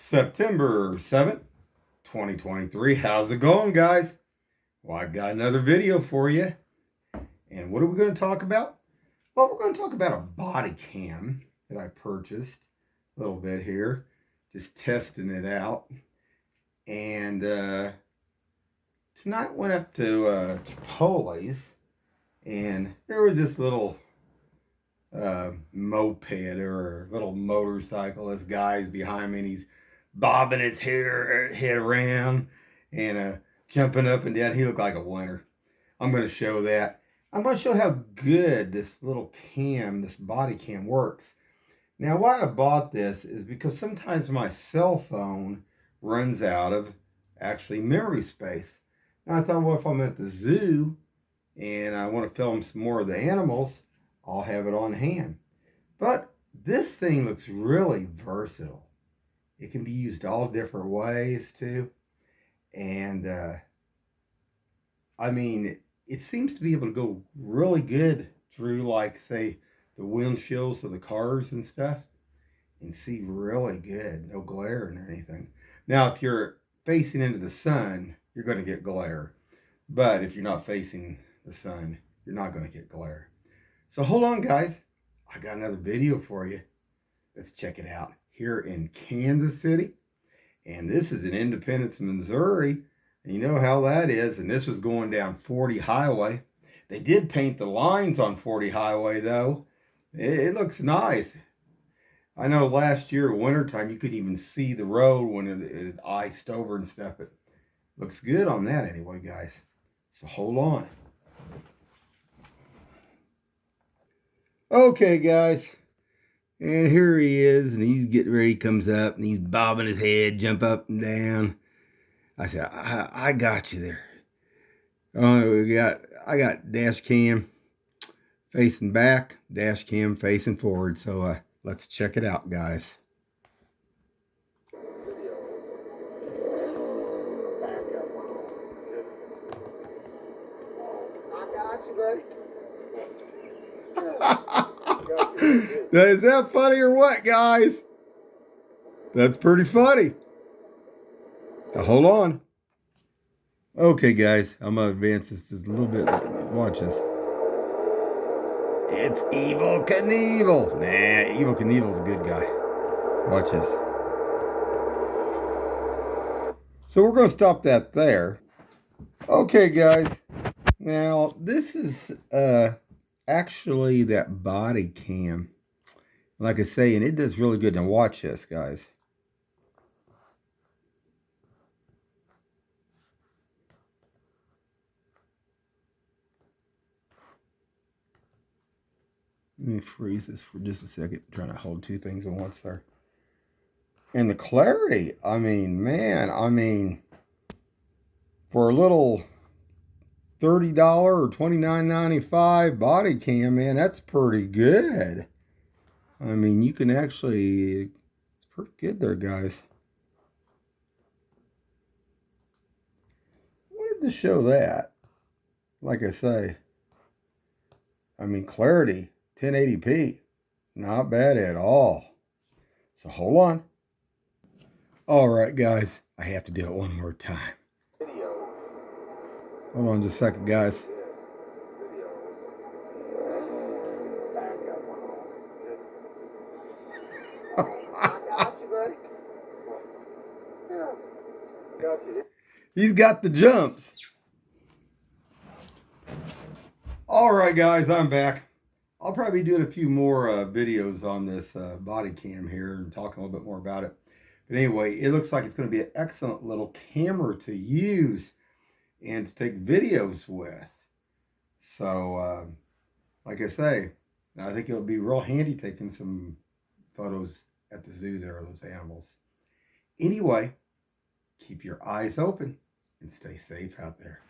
September 7th, 2023. How's it going, guys? Well, I've got another video for you. And what are we going to talk about? Well, we're going to talk about a body cam that I purchased a little bit here. Just testing it out. And tonight went up to Chipotle's. And there was this little moped or little motorcycle. This guy's behind me and he's bobbing his head around and jumping up and down. He looked like a winner. I'm going to show that. I'm going to show how good this little cam, this body cam works. Now, why I bought this is because sometimes my cell phone runs out of actually memory space. And I thought, well, if I'm at the zoo and I want to film some more of the animals, I'll have it on hand. But this thing looks really versatile. It can be used all different ways too. And I mean, it seems to be able to go really good through, like, say, the windshields of the cars and stuff and see really good. No glaring or anything. Now, if you're facing into the sun, you're going to get glare. But if you're not facing the sun, you're not going to get glare. So hold on, guys. I got another video for you. Let's check it out. Here in Kansas City. And this is in Independence, Missouri. And you know how that is. And this was going down 40 Highway. They did paint the lines on 40 Highway, though. It looks nice. I know last year, wintertime, you could even see the road when it iced over and stuff. It looks good on that anyway, guys. So hold on. Okay, guys. And here he is, and he's getting ready. He comes up, and he's bobbing his head, jump up and down. I said, I got you there. Oh, I got dash cam facing back, dash cam facing forward. So let's check it out, guys. I got you, buddy. Now, is that funny or what, guys? That's pretty funny. Now, hold on. Okay, guys, I'm going to advance this just a little bit. Watch this. It's Evel Knievel. Nah, Evel Knievel's a good guy. Watch this. So we're going to stop that there. Okay, guys. Now, this is actually that body cam. Like I say, and it does really good. Now watch this, guys. Let me freeze this for just a second. I'm trying to hold two things at once there. And the clarity, I mean, man, for a little $30 or $29.95 body cam, man, that's pretty good. I mean, you can actually, it's pretty good there, guys. I wanted to show that. Like I say, I mean, clarity, 1080p, not bad at all. So hold on. All right, guys, I have to do it one more time. Hold on just a second, guys. He's got the jumps. All right, guys, I'm back. I'll probably be doing a few more videos on this body cam here and talking a little bit more about it. But anyway, it looks like it's going to be an excellent little camera to use and to take videos with. So, like I say, I think it'll be real handy taking some photos at the zoo there of those animals. Anyway, keep your eyes open and stay safe out there.